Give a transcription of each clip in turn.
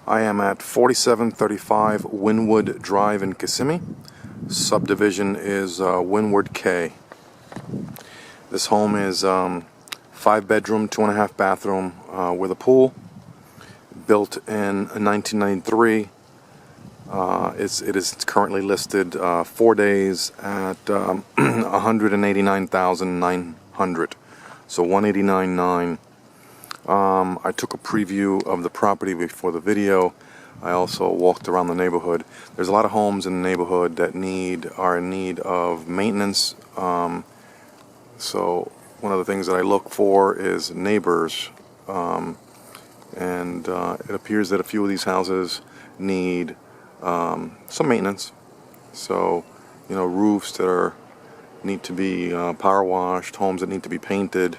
I am at 4735 Windwood Drive in Kissimmee. Subdivision is Windwood K. This home is 5-bedroom, 2.5 bathroom with a pool. Built in 1993. It is currently listed 4 days at 189,900. So 189.9. I took a preview of the property before the video. I also walked around the neighborhood. There's a lot of homes in the neighborhood that are in need of maintenance. So one of the things that I look for is neighbors. And it appears that a few of these houses need some maintenance. So, you know, roofs that need to be power washed, homes that need to be painted.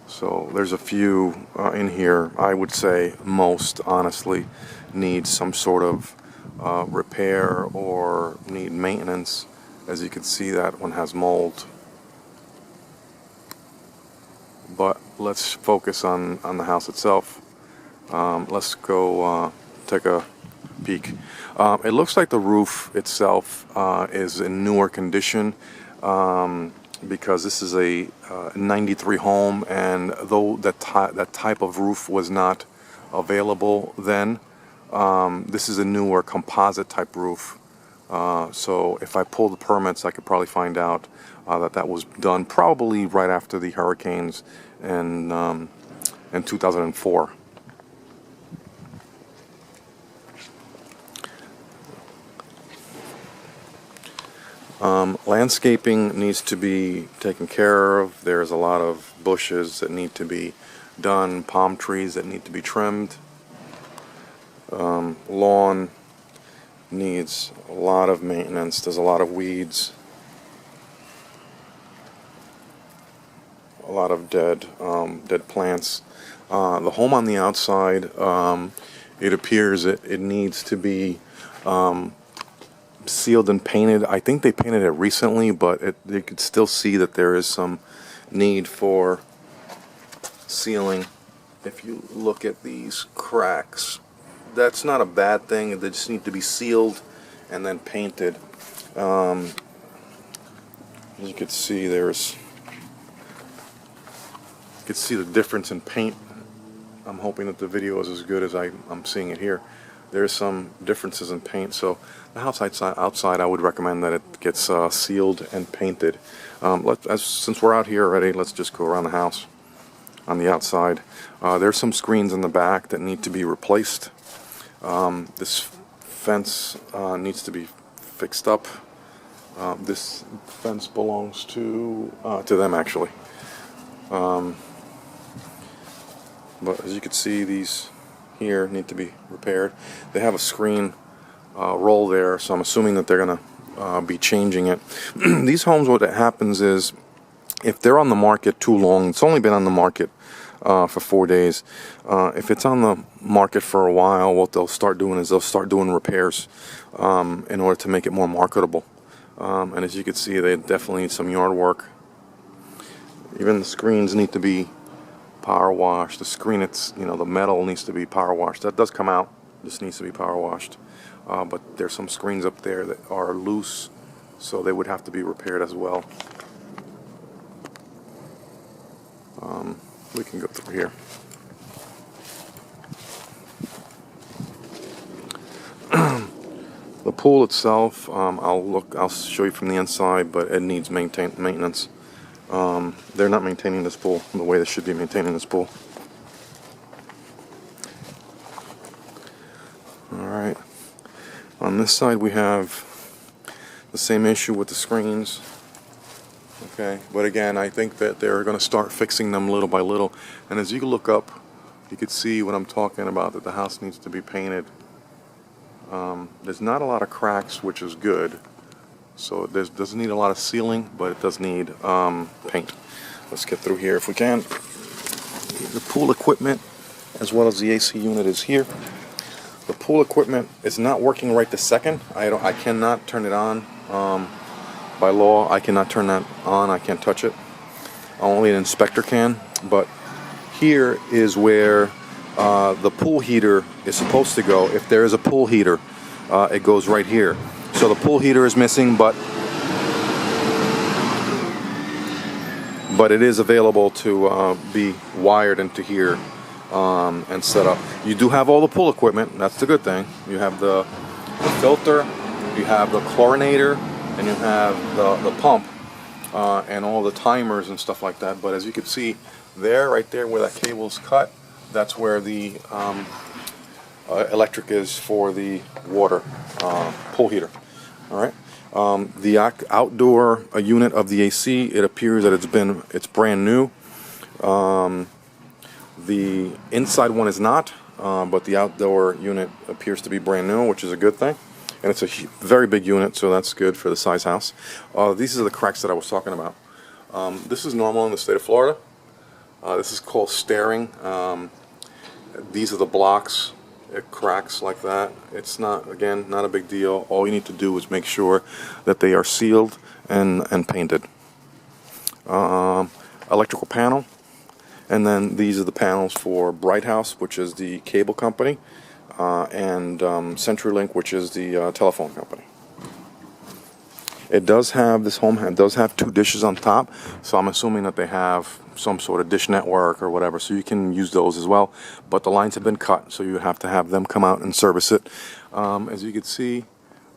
So there's a few in here. I would say most, honestly, need some sort of repair or need maintenance. As you can see, that one has mold. But let's focus on the house itself. Let's go take a peek. It looks like the roof itself is in newer condition. Because this is a 93 home, and though that type of roof was not available then, this is a newer composite type roof. So if I pull the permits, I could probably find out that was done probably right after the hurricanes in 2004. Landscaping needs to be taken care of. There's a lot of bushes that need to be done, palm trees that need to be trimmed. Lawn needs a lot of maintenance. There's a lot of weeds, a lot of dead plants. The home on the outside, it appears it needs to be sealed and painted. I think they painted it recently, but you could still see that there is some need for sealing. If you look at these cracks, that's not a bad thing. They just need to be sealed and then painted. As you can see, you can see the difference in paint. I'm hoping that the video is as good as I'm seeing it here. There's some differences in paint, so the house outside I would recommend that it gets sealed and painted. Since we're out here already, let's just go around the house on the outside. There's some screens in the back that need to be replaced. This fence needs to be fixed up. This fence belongs to them, actually. But as you can see, these here need to be repaired. They have a screen roll there, so I'm assuming that they're going to be changing it. These homes, what happens is, if they're on the market too long, it's only been on the market for 4 days. If it's on the market for a while, what they'll start doing is they'll start doing repairs in order to make it more marketable. And as you can see, they definitely need some yard work. Even the screens need to be power washed. The screen, the metal needs to be power washed. That does come out. This needs to be power washed. But there's some screens up there that are loose, so they would have to be repaired as well. We can go through here. The pool itself, I'll show you from the inside, but it needs maintenance. They're not maintaining this pool the way they should be maintaining this pool. Alright, on this side we have the same issue with the screens. Okay, but again, I think that they're going to start fixing them little by little. And as you look up, you can see what I'm talking about, that the house needs to be painted. There's not a lot of cracks, which is good. So it doesn't need a lot of sealing, but it does need paint. Let's get through here if we can. The pool equipment, as well as the AC unit, is here. The pool equipment is not working right this second. I cannot turn it on. By law, I cannot turn that on. I can't touch it. Only an inspector can. But here is where the pool heater is supposed to go. If there is a pool heater, it goes right here. So the pool heater is missing, but it is available to be wired into here and set up. You do have all the pool equipment. That's the good thing. You have the filter, you have the chlorinator, and you have the pump and all the timers and stuff like that. But as you can see there, right there where that cable is cut, that's where the electric is for the water pool heater. All right. The outdoor unit of the AC, it appears that it's brand new. The inside one is not, but the outdoor unit appears to be brand new, which is a good thing. And it's a very big unit, so that's good for the size house. These are the cracks that I was talking about. This is normal in the state of Florida. This is called staring. These are the blocks. It cracks like that. It's not, again, not a big deal. All you need to do is make sure that they are sealed and painted. Electrical panel. And then these are the panels for Bright House, which is the cable company, and CenturyLink, which is the telephone company. It does have, this home does have 2 dishes on top, so I'm assuming that they have some sort of dish network or whatever, so you can use those as well. But the lines have been cut, so you have to have them come out and service it. As you can see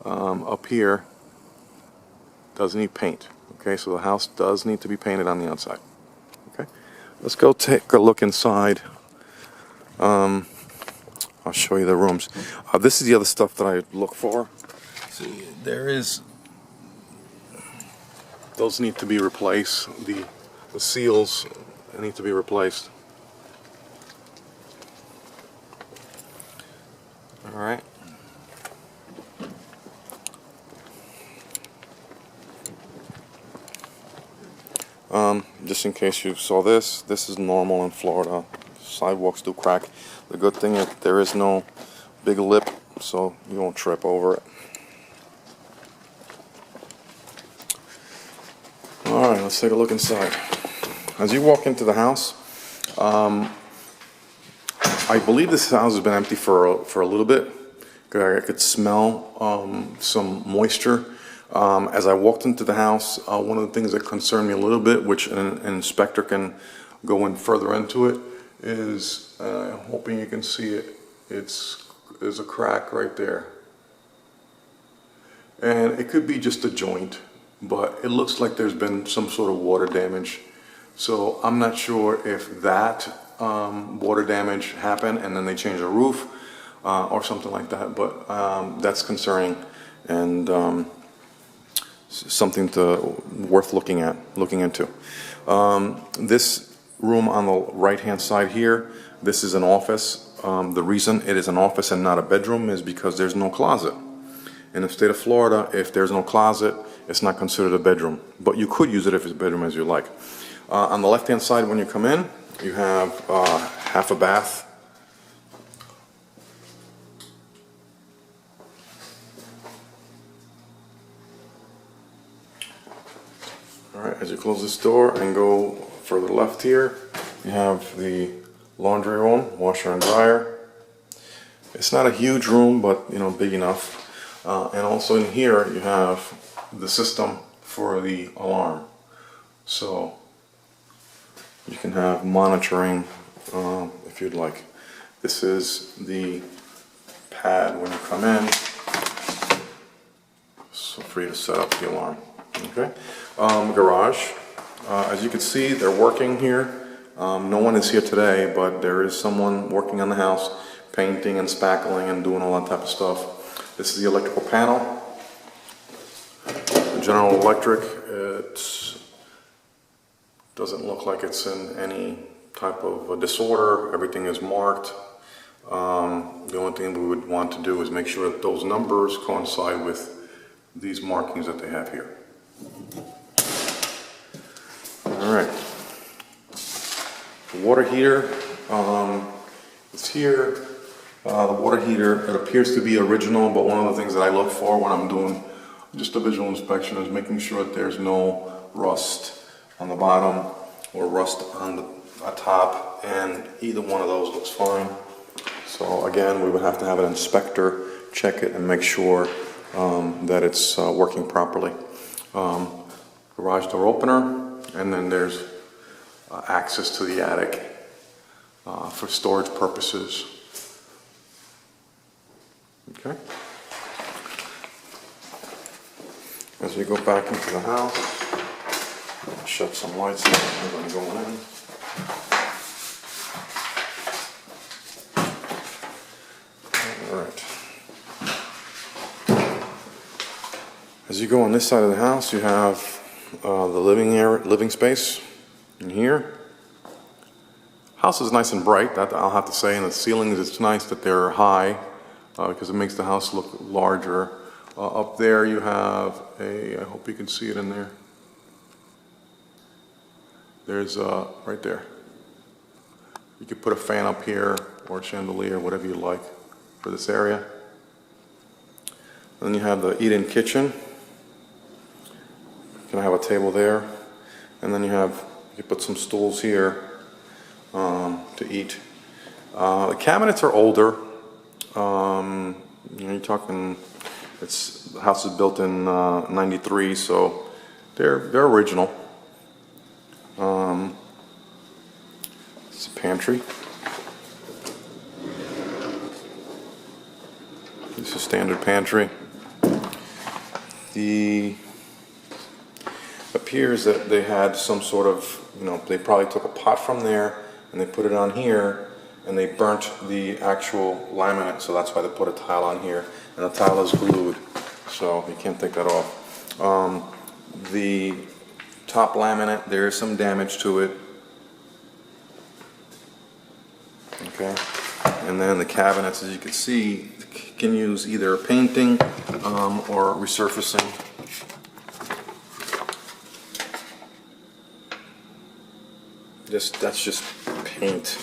up here, does need paint. Okay, so the house does need to be painted on the outside. Okay, let's go take a look inside. I'll show you the rooms. This is the other stuff that I look for. See, there is. Those need to be replaced. The seals need to be replaced. All right. Just in case you saw this is normal in Florida. Sidewalks do crack. The good thing is there is no big lip, so you won't trip over it. Alright, let's take a look inside. As you walk into the house, I believe this house has been empty for a little bit. I could smell some moisture. As I walked into the house, one of the things that concerned me a little bit, which an inspector can go in further into it, is, I'm hoping you can see it, there's a crack right there. And it could be just a joint, but it looks like there's been some sort of water damage. So I'm not sure if that water damage happened and then they changed the roof or something like that, but that's concerning and something worth looking into. This room on the right hand side here, this is an office. The reason it is an office and not a bedroom is because there's no closet. In the state of Florida, if there's no closet, it's not considered a bedroom, but you could use it if it's a bedroom as you like. On the left hand side when you come in, you have half a bath. Alright, as you close this door and go further left here, you have the laundry room, washer and dryer. It's not a huge room, but big enough. And also in here you have the system for the alarm. So you can have monitoring if you'd like. This is the pad when you come in, so for you to set up the alarm. Okay. Garage. As you can see, they're working here. No one is here today, but there is someone working on the house, painting and spackling and doing all that type of stuff. This is the electrical panel. General Electric, it doesn't look like it's in any type of a disorder. Everything is marked. The only thing we would want to do is make sure that those numbers coincide with these markings that they have here. Alright. The water heater is here. The water heater, it appears to be original, but one of the things that I look for when I'm doing just a visual inspection is making sure that there's no rust on the bottom. or rust on the top, and either one of those looks fine. So again, we would have to have an inspector check it and make sure that it's working properly. Garage door opener, and then there's access to the attic for storage purposes. Okay. As we go back into the house, I'll shut some lights off as I'm going in. All right. As you go on this side of the house, you have the living space in here. House is nice and bright, that I'll have to say, and the ceilings, it's nice that they're high because it makes the house look larger. Up there you have I hope you can see it in there. There's right there. You could put a fan up here or a chandelier, whatever you like for this area. Then you have the eat-in kitchen. You can have a table there. And then you can put some stools here to eat. The cabinets are older. You're talking, the house is built in '93, so they're original. It's a pantry. This is a standard pantry. Appears that they had some sort of, they probably took a pot from there and they put it on here, and they burnt the actual laminate, so that's why they put a tile on here, and the tile is glued, so you can't take that off. The top laminate, there is some damage to it. Okay, and then the cabinets, as you can see, can use either painting or resurfacing. That's just paint.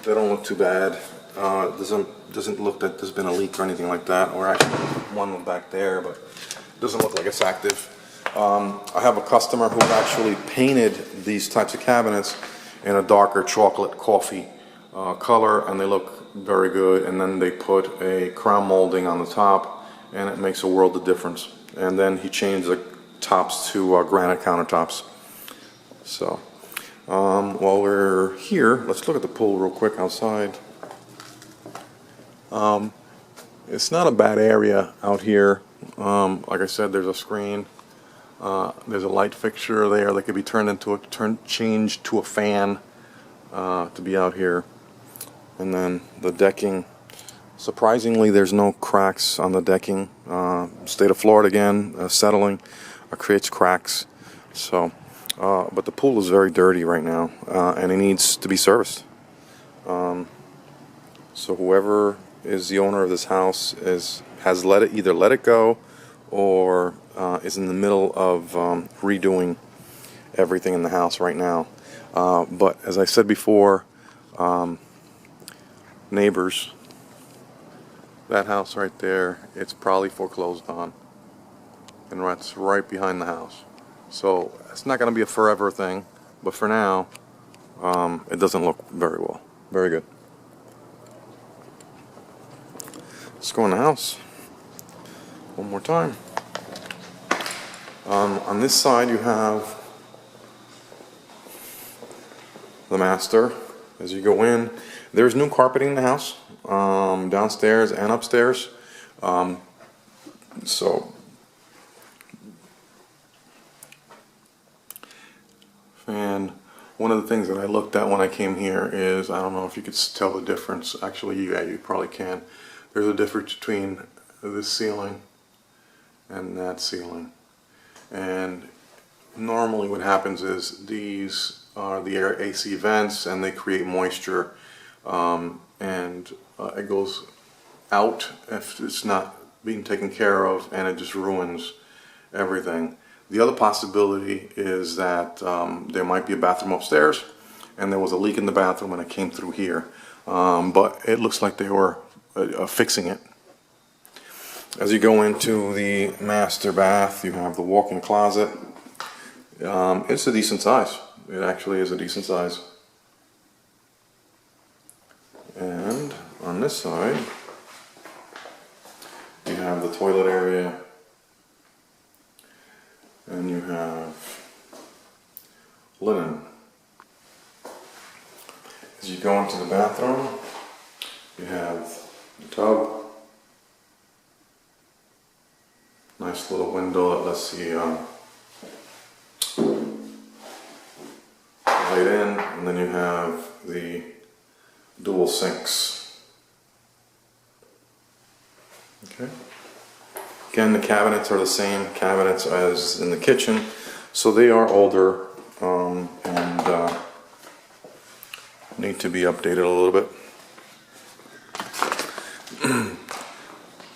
They don't look too bad. Doesn't look that there's been a leak or anything like that, or actually one back there, but it doesn't look like it's active. I have a customer who actually painted these types of cabinets in a darker chocolate coffee color, and they look very good. And then they put a crown molding on the top, and it makes a world of difference. And then he changed the tops to granite countertops. So while we're here, let's look at the pool real quick outside. It's not a bad area out here. Like I said, there's a screen. There's a light fixture there that could be changed to a fan to be out here. And then the decking. Surprisingly, there's no cracks on the decking. State of Florida again, settling creates cracks. So, but the pool is very dirty right now, and it needs to be serviced. So whoever is the owner of this house has either let it go, or is in the middle of redoing everything in the house right now. But as I said before, neighbors, that house right there, it's probably foreclosed on, and that's right behind the house. So it's not going to be a forever thing, but for now, it doesn't look very well. Very good. Let's go in the house one more time. On this side you have the master. As you go in, there's new carpeting in the house, downstairs and upstairs. And one of the things that I looked at when I came here is, I don't know if you could tell the difference. Actually, yeah, you probably can. There's a difference between this ceiling and that ceiling. And normally what happens is these are the air AC vents, and they create moisture, and it goes out if it's not being taken care of, and it just ruins everything. The other possibility is that there might be a bathroom upstairs, and there was a leak in the bathroom and it came through here. But it looks like they were fixing it. As you go into the master bath, you have the walk-in closet. It's a decent size. It actually is a decent size. And on this side, you have the toilet area, and you have linen. As you go into the bathroom, you have the tub, nice little window that lets the light in, and then you have the dual sinks. Okay. Again, the cabinets are the same cabinets as in the kitchen, so they are older and need to be updated a little bit.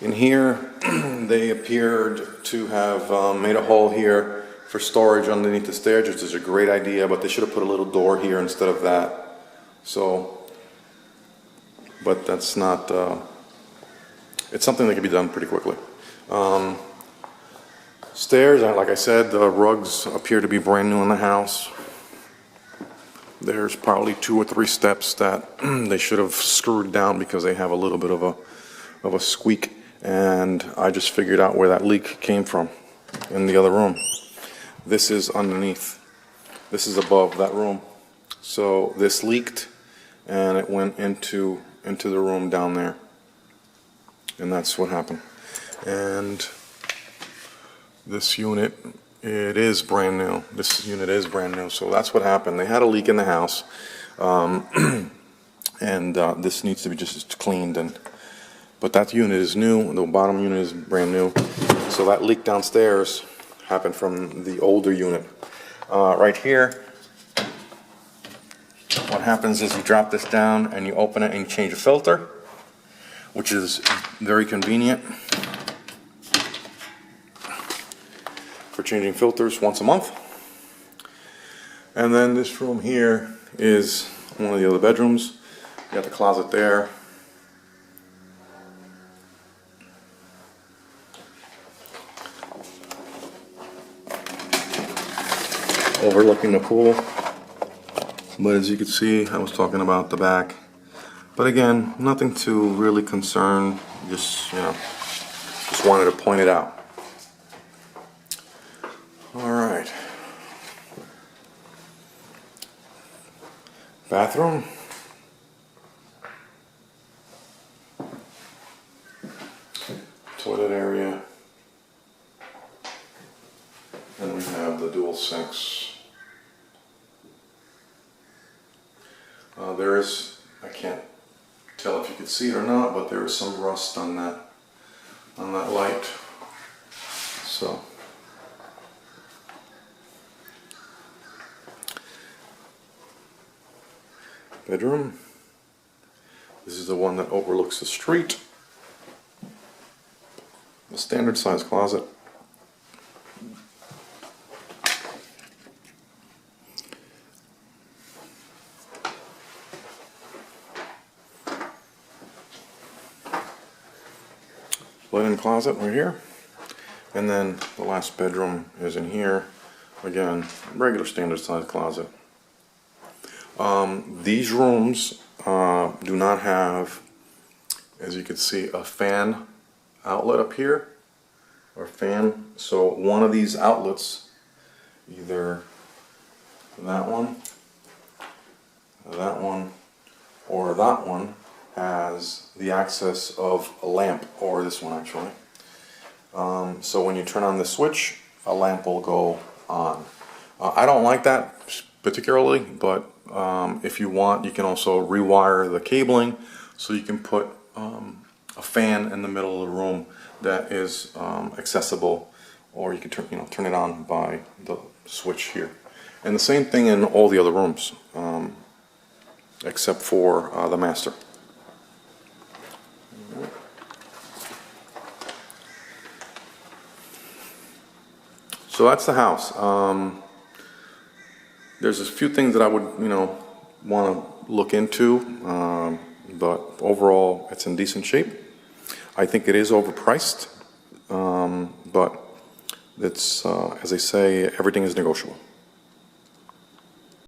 In here, they appeared to have made a hole here for storage underneath the stairs, which is a great idea, but they should have put a little door here instead of that. So, but that's not, it's something that can be done pretty quickly. Stairs, like I said, the rugs appear to be brand new in the house. There's probably 2 or 3 steps that they should have screwed down because they have a little bit of a squeak, and I just figured out where that leak came from in the other room. This is underneath. This is above that room. So this leaked and it went into the room down there. And that's what happened. And this unit, it is brand new. This unit is brand new. So that's what happened. They had a leak in the house. And this needs to be just cleaned. But that unit is new. The bottom unit is brand new. So that leak downstairs happened from the older unit. Right here, what happens is you drop this down and you open it and you change the filter, which is very convenient for changing filters once a month. And then this room here is one of the other bedrooms. You got the closet there. Overlooking the pool. But as you can see, I was talking about the back. But again, nothing to really concern. Just, you know, just wanted to point it out. All right. Bathroom. Toilet area. And we have the dual sinks. There is, I can't tell if you can see it or not, but there is some rust on that light. So bedroom. This is the one that overlooks the street. A standard size closet. Linen closet right here, and then the last bedroom is in here. Again, regular standard size closet. These rooms do not have, as you can see, a fan outlet up here, or fan. So one of these outlets, either that one, or that one, has the access of a lamp, or this one actually. So when you turn on the switch, a lamp will go on. I don't like that particularly, but if you want, you can also rewire the cabling so you can put a fan in the middle of the room that is accessible, or you can turn it on by the switch here. And the same thing in all the other rooms, except for the master. So that's the house. There's a few things that I would, want to look into, but overall, it's in decent shape. I think it is overpriced, but it's, as they say, everything is negotiable.